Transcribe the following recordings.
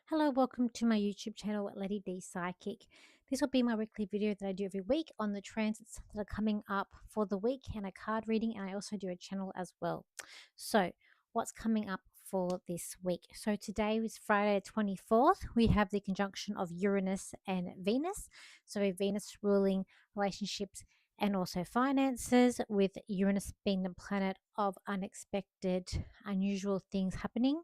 Hello, welcome to my YouTube channel, Lady D Psychic. This will be my weekly video that I do every week on the transits that are coming up for the week and a card reading, and I also do a channel as well. So, what's coming up for this week? So, today is Friday 24th. We have the conjunction of Uranus and Venus. So, Venus ruling relationships and also finances, with Uranus being the planet of unexpected, unusual things happening.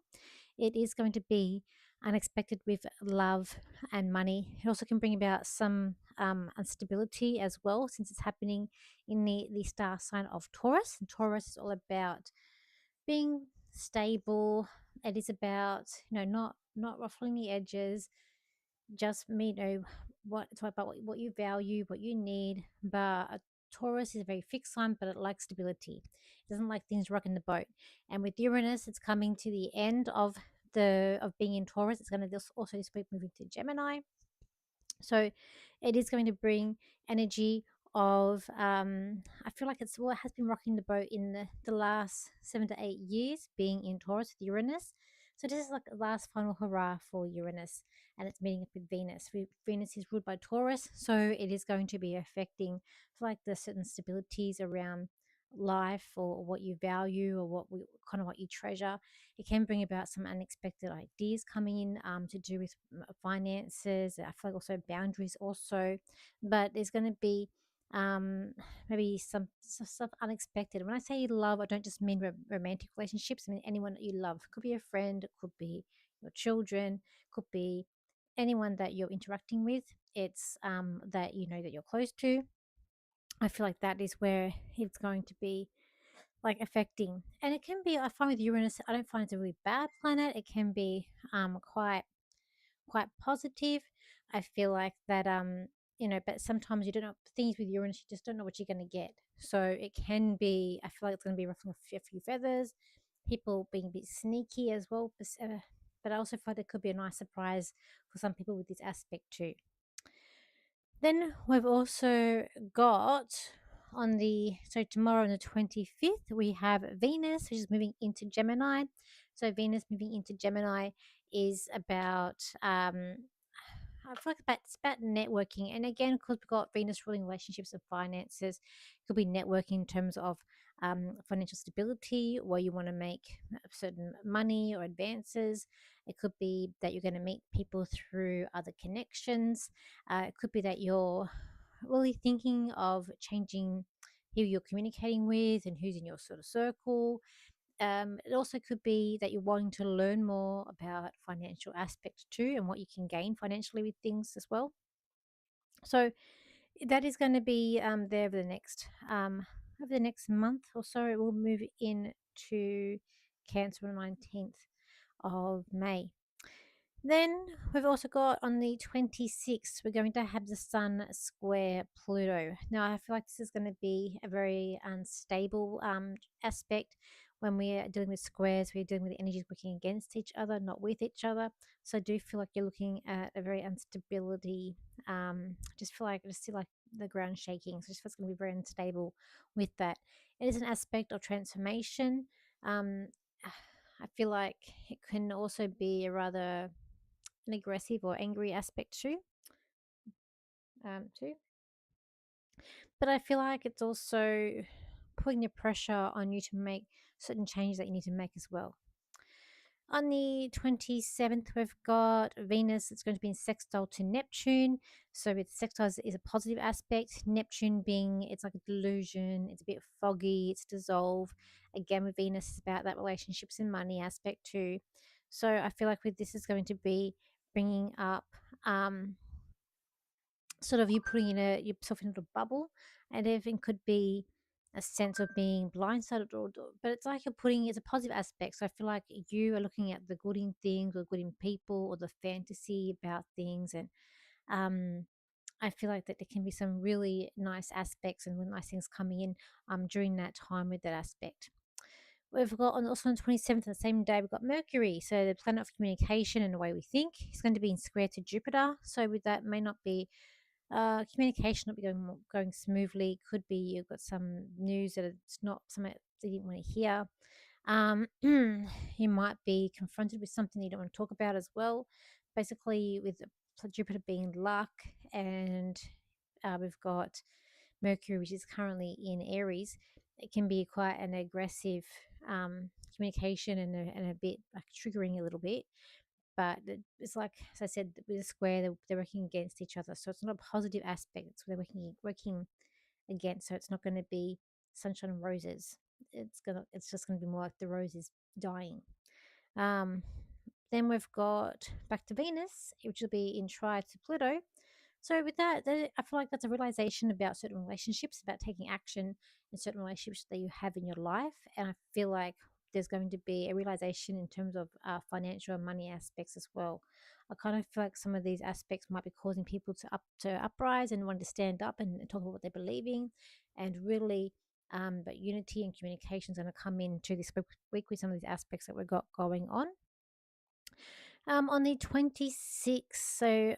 It is going to be unexpected with love and money. It also can bring about some instability as well, since it's happening in the star sign of Taurus. And Taurus is all about being stable. It is about not ruffling the edges. Just what it's all about what you value, what you need. But Taurus is a very fixed sign, but it likes stability. It doesn't like things rocking the boat. And with Uranus, it's coming to the end of being in Taurus. It's going to also this week moving to Gemini. So it is going to bring energy of I feel like it has been rocking the boat in the last 7 to 8 years, being in Taurus with Uranus. So this is like the last final hurrah for Uranus, and it's meeting up with Venus. Venus is ruled by Taurus, so it is going to be affecting like the certain stabilities around life, or what you value, or kind of what you treasure. It can bring about some unexpected ideas coming in, to do with finances. I feel like also boundaries also, but there's going to be maybe some stuff unexpected. When I say love, I don't just mean romantic relationships. I mean anyone that you love. It could be a friend, it could be your children, could be anyone that you're interacting with. It's that you know that you're close to. I feel like that is where it's going to be like affecting. And it can be, I find with Uranus, I don't find it's a really bad planet. It can be quite positive. I feel like that but sometimes you don't know things with Uranus, you just don't know what you're going to get. So it can be, I feel like it's going to be ruffling a few feathers, people being a bit sneaky as well. But I also feel like there could be a nice surprise for some people with this aspect too. Then we've also got tomorrow on the 25th, we have Venus, which is moving into Gemini. So Venus moving into Gemini is about I feel like it's about networking. And again, because we've got Venus ruling relationships and finances, it could be networking in terms of financial stability, where you want to make certain money or advances. It could be that you're going to meet people through other connections. It could be that you're really thinking of changing who you're communicating with and who's in your sort of circle. It also could be that you're wanting to learn more about financial aspects too, and what you can gain financially with things as well. So that is going to be there over the next month or so. It will move into Cancer on the 19th of May. Then we've also got on the 26th, we're going to have the Sun square Pluto. Now, I feel like this is going to be a very unstable aspect. When we're dealing with squares, we're dealing with the energies working against each other, not with each other. So I do feel like you're looking at a very instability. I just feel like the ground shaking. So I just feel it's going to be very unstable with that. It is an aspect of transformation. Um, I feel like it can also be a rather an aggressive or angry aspect too. But I feel like it's also putting the pressure on you to make certain changes that you need to make as well. On the 27th, we've got Venus. It's going to be in sextile to Neptune. So with sextiles is a positive aspect. Neptune being, it's like a delusion. It's a bit foggy. It's dissolved. Again, with Venus, it's about that relationships and money aspect too. So I feel like with this is going to be bringing up um, sort of you putting yourself in a little bubble, and everything could be a sense of being blindsided, but it's like it's a positive aspect. So I feel like you are looking at the good in things, or good in people, or the fantasy about things. And I feel like that there can be some really nice aspects and nice things coming in during that time with that aspect. We've got also on the 27th, the same day, we've got Mercury. So the planet of communication and the way we think is going to be in square to Jupiter. So with that, may not be communication not be going smoothly. Could be you've got some news that it's not something that you didn't want to hear. You might be confronted with something you don't want to talk about as well. Basically, with Jupiter being luck, and we've got Mercury, which is currently in Aries, it can be quite an aggressive communication and a bit like triggering a little bit. But it's like, as I said, with a square, they're working against each other. So it's not a positive aspect. It's they're working against. So it's not going to be sunshine and roses. It's just gonna be more like the rose is dying. Um, then we've got back to Venus, which will be in tri to Pluto. So with that, I feel like that's a realization about certain relationships, about taking action in certain relationships that you have in your life. And I feel like there's going to be a realization in terms of financial and money aspects as well. I kind of feel like some of these aspects might be causing people to uprise and want to stand up and talk about what they're believing, and really but unity and communication is going to come into this week with some of these aspects that we've got going on. On the 26th, so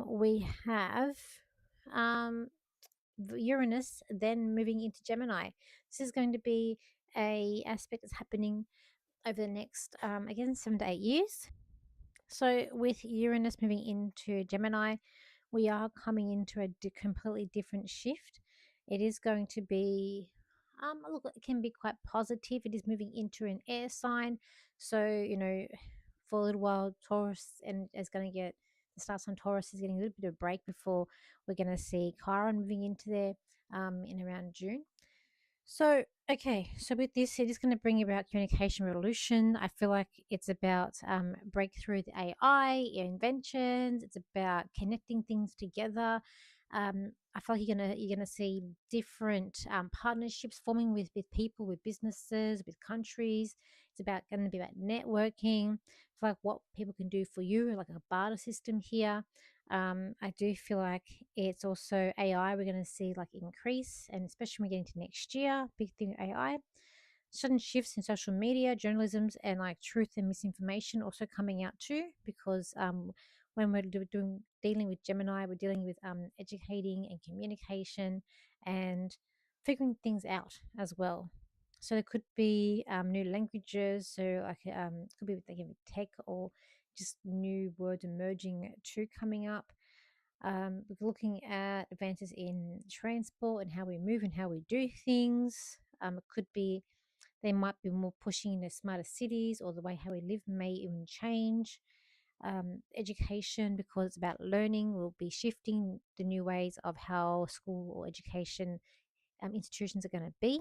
we have um, Uranus then moving into Gemini. This is going to be a aspect that's happening over the next, again, 7 to 8 years. So with Uranus moving into Gemini, we are coming into a completely different shift. It is going to be, look, it can be quite positive. It is moving into an air sign. So, for a little while, Taurus and is going to get the start on Taurus is getting a little bit of a break before we're going to see Chiron moving into there in around June. So, okay, so with this, it is going to bring about communication revolution. I feel like it's about breakthrough the AI, inventions. It's about connecting things together. I feel like you're gonna see different partnerships forming with people, with businesses, with countries. It's about going to be about networking. I feel like what people can do for you, like a barter system here. I do feel like it's also AI. We're going to see like increase, and especially when we get into next year, big thing AI. Sudden shifts in social media, journalisms, and like truth and misinformation also coming out too, because when we're dealing with Gemini, we're dealing with educating and communication and figuring things out as well. So there could be new languages. So like it could be with like tech or just new words emerging too coming up. We're looking at advances in transport and how we move and how we do things. It could be they might be more pushing into smarter cities, or the way how we live may even change. Education, because it's about learning, will be shifting the new ways of how school or education institutions are going to be.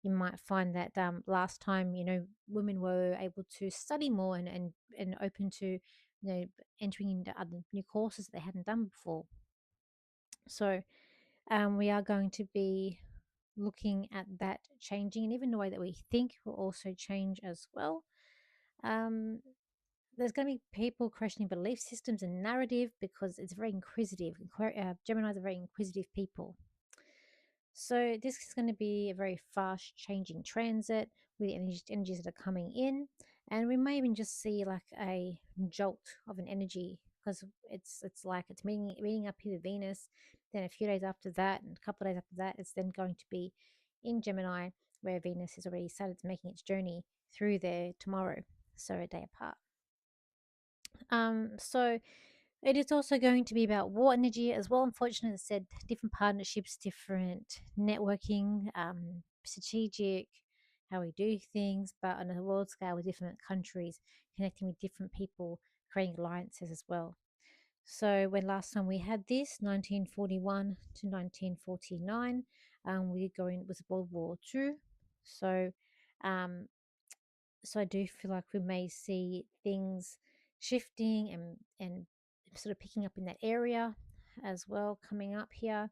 You might find that last time, women were able to study more and open to, entering into other new courses that they hadn't done before. So we are going to be looking at that changing, and even the way that we think will also change as well. Um, there's going to be people questioning belief systems and narrative because it's very inquisitive. Gemini's are very inquisitive people. So this is going to be a very fast changing transit with the energies that are coming in, and we may even just see like a jolt of an energy because it's like it's meeting up here with Venus. Then a few days after that, and a couple of days after that, it's then going to be in Gemini, where Venus has already started making its journey through there tomorrow, so a day apart. So it is also going to be about war energy as well. Unfortunately, as I said, different partnerships, different networking, strategic, how we do things, but on a world scale with different countries, connecting with different people, creating alliances as well. So when last time we had this, 1941 to 1949, we going was World War II. So um, so I do feel like we may see things shifting and sort of picking up in that area as well coming up here.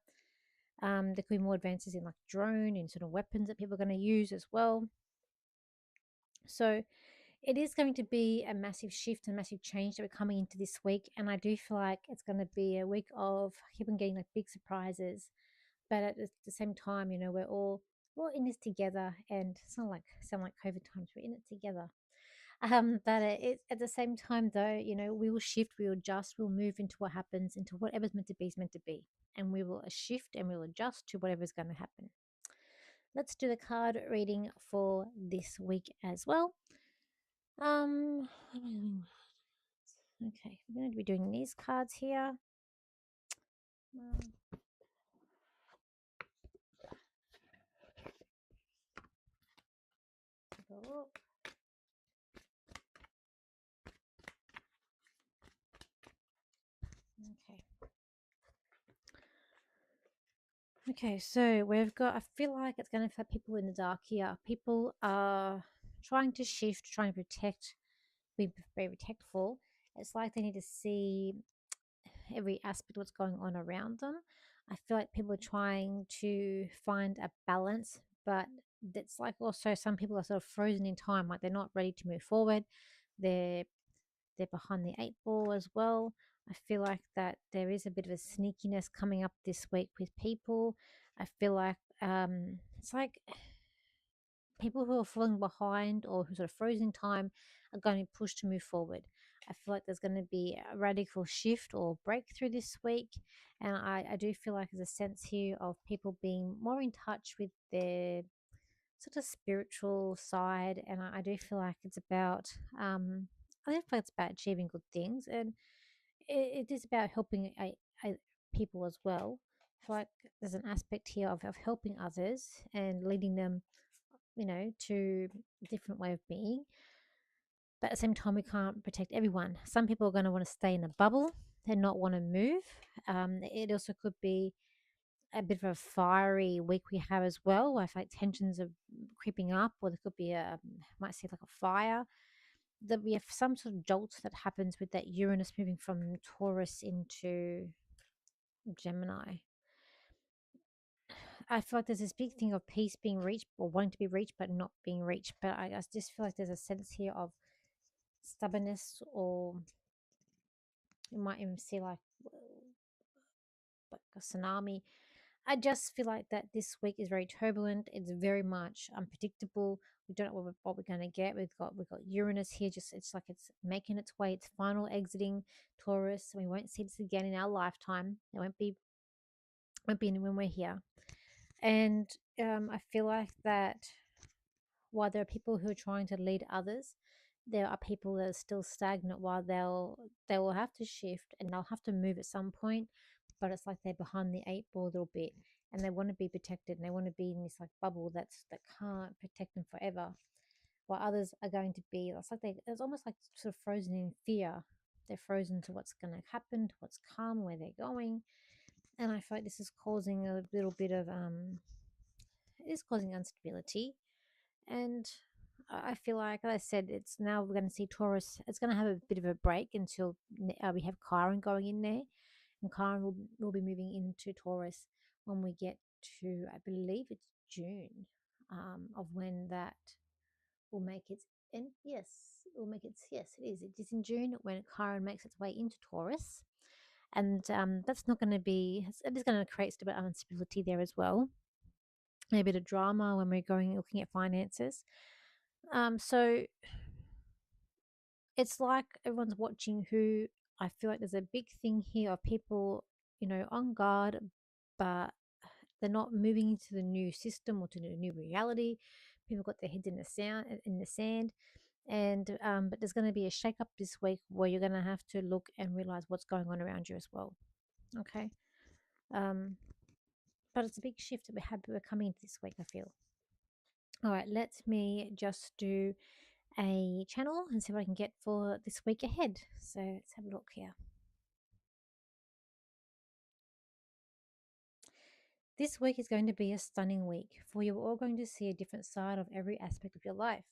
There could be more advances in like drone and sort of weapons that people are going to use as well. So it is going to be a massive shift and massive change that we're coming into this week, and I do feel like it's going to be a week of keep on getting like big surprises, but at the same time, we're in this together, and it's not like sound like COVID times. We're in it together. But at the same time, though, we will shift, we will adjust, we'll move into what happens, into whatever's meant to be is meant to be, and we will shift and we'll adjust to whatever's going to happen. let's do the card reading for this week as well. What am I doing? Okay, we're going to be doing these cards here. Um, go up. Okay. Okay, so we've got, I feel like it's going to affect people in the dark here. People are trying to shift, trying to protect, be very protectful. It's like they need to see every aspect of what's going on around them. I feel like people are trying to find a balance, but it's like also some people are sort of frozen in time, like they're not ready to move forward. They're they're behind the eight ball as well. I feel like that there is a bit of a sneakiness coming up this week with people. I feel like it's like people who are falling behind or who sort of frozen in time are going to be pushed to move forward. I feel like there's going to be a radical shift or breakthrough this week. And I do feel like there's a sense here of people being more in touch with their sort of spiritual side. And I do feel like it's about, I do feel like it's about achieving good things. And it is about helping people as well. I feel like there's an aspect here of helping others and leading them, to a different way of being. But at the same time, we can't protect everyone. Some people are going to want to stay in a bubble and not want to move. It also could be a bit of a fiery week we have as well, where I feel like tensions are creeping up, or there could be might see like a fire. That we have some sort of jolt that happens with that Uranus moving from Taurus into Gemini. I feel like there's this big thing of peace being reached or wanting to be reached but not being reached. But I just feel like there's a sense here of stubbornness, or you might even see like a tsunami. I just feel like that this week is very turbulent. It's very much unpredictable. We don't know what we're going to get. We've got Uranus here. Just it's like it's making its way. It's final exiting Taurus. We won't see this again in our lifetime. It won't be when we're here. And I feel like that while there are people who are trying to lead others, there are people that are still stagnant. While they will have to shift and they'll have to move at some point, but it's like they're behind the eight ball a little bit, and they want to be protected and they want to be in this like bubble that can't protect them forever. While others are going to be, it's almost like sort of frozen in fear. They're frozen to what's going to happen, to what's come, where they're going, and I feel like this is causing a little bit of it is causing instability. And I feel like, as I said, it's now we're going to see Taurus. It's going to have a bit of a break until we have Chiron going in there, and Chiron will be moving into Taurus when we get to, I believe it's June, of when that will make its and yes, it will make its yes, it is. It is in June when Chiron makes its way into Taurus, and that's not going to be. It is going to create a bit of instability there as well. A bit of drama when we're going looking at finances. So it's like everyone's watching who I feel like there's a big thing here of people, on guard, but they're not moving into the new system or to the new reality. People got their heads in the sand, and but there's going to be a shake up this week where you're going to have to look and realize what's going on around you as well. Okay, um, but it's a big shift that we're coming into this week. I feel. All right, let me just do a channel and see what I can get for this week ahead. So let's have a look here. This week is going to be a stunning week, for you're all going to see a different side of every aspect of your life.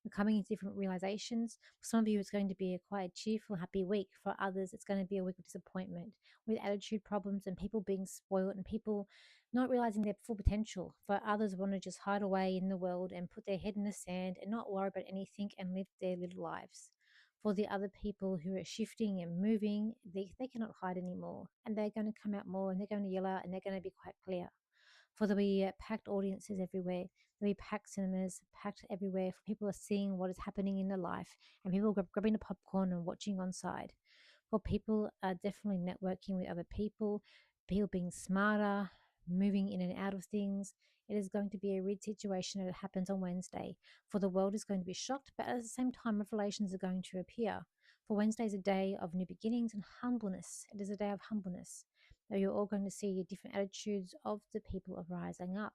You're coming into different realizations. For some of you, it's going to be a quite cheerful, happy week. For others, it's going to be a week of disappointment with attitude problems and people being spoiled and people not realizing their full potential. For others, want to just hide away in the world and put their head in the sand and not worry about anything and live their little lives. For the other people who are shifting and moving, they cannot hide anymore and they're going to come out more and they're going to yell out and they're going to be quite clear. For there'll be packed audiences everywhere. There'll be packed cinemas, packed everywhere. For people are seeing what is happening in their life, and people grabbing the popcorn and watching on side. For people are definitely networking with other people, people being smarter, moving in and out of things. It is going to be a weird situation that happens on Wednesday. For the world is going to be shocked, but at the same time, revelations are going to appear. For Wednesday is a day of new beginnings and humbleness. It is a day of humbleness. You're all going to see different attitudes of the people of rising up.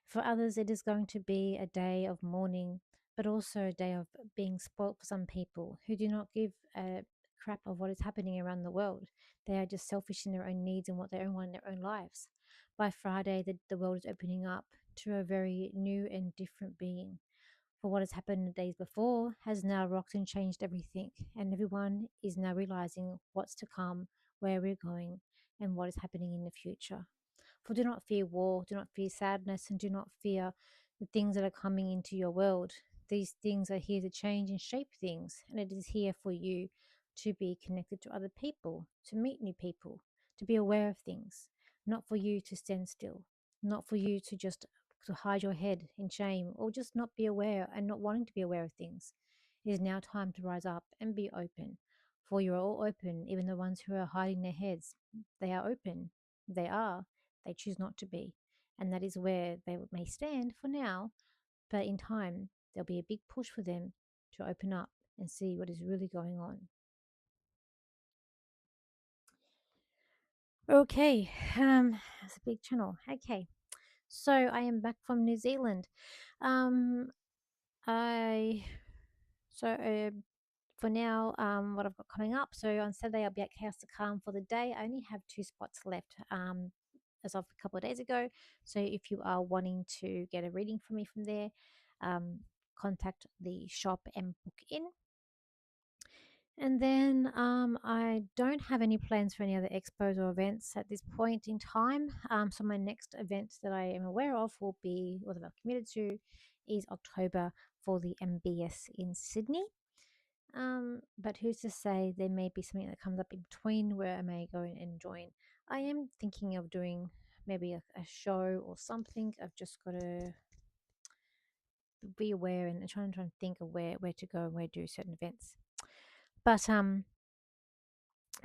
For others, it is going to be a day of mourning, but also a day of being spoilt for some people who do not give a crap of what is happening around the world. They are just selfish in their own needs and what they want in their own lives. By Friday, the world is opening up to a very new and different being. For what has happened the days before has now rocked and changed everything, and everyone is now realizing what's to come, where we're going, and what is happening in the future. For do not fear war, do not fear sadness, and do not fear the things that are coming into your world. These things are here to change and shape things, and it is here for you to be connected to other people, to meet new people, to be aware of things, not for you to stand still, not for you to just to hide your head in shame or just not be aware and not wanting to be aware of things. It is now time to rise up and be open. For you are all open, even the ones who are hiding their heads. They are open. They are. They choose not to be. And that is where they may stand for now, but in time, there'll be a big push for them to open up and see what is really going on. Okay, that's a big channel. Okay, so I am back from New Zealand. Um, I so for now, what I've got coming up. So on Saturday, I'll be at Chaos to Calm for the day. I only have 2 spots left. As of a couple of days ago. So if you are wanting to get a reading from me from there, um, contact the shop and book in. And then I don't have any plans for any other expos or events at this point in time. So my next event that I am aware of will be, or that I've committed to, is October for the MBS in Sydney. But who's to say there may be something that comes up in between where I may go and join. I am thinking of doing maybe a show or something. I've just got to be aware and try and think of where to go and where to do certain events. But I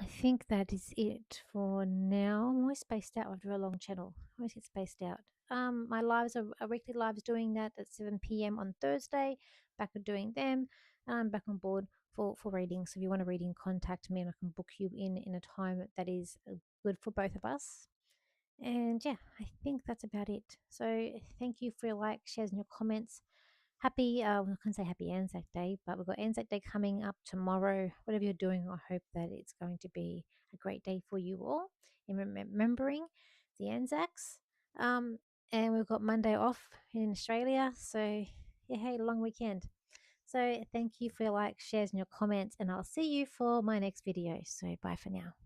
think that is it for now. I'm always spaced out after a long channel. I always get spaced out. My lives are weekly lives doing that at 7 p.m. on Thursday. Back at doing them. And I'm back on board for readings. So if you want a reading, contact me and I can book you in a time that is good for both of us. And yeah, I think that's about it. So thank you for your likes, shares, and your comments. Happy, I can't say happy Anzac Day, but we've got Anzac Day coming up tomorrow. Whatever you're doing, I hope that it's going to be a great day for you all in remembering the Anzacs. And we've got Monday off in Australia. So, yeah, hey, long weekend. So, thank you for your likes, shares, and your comments. And I'll see you for my next video. So, bye for now.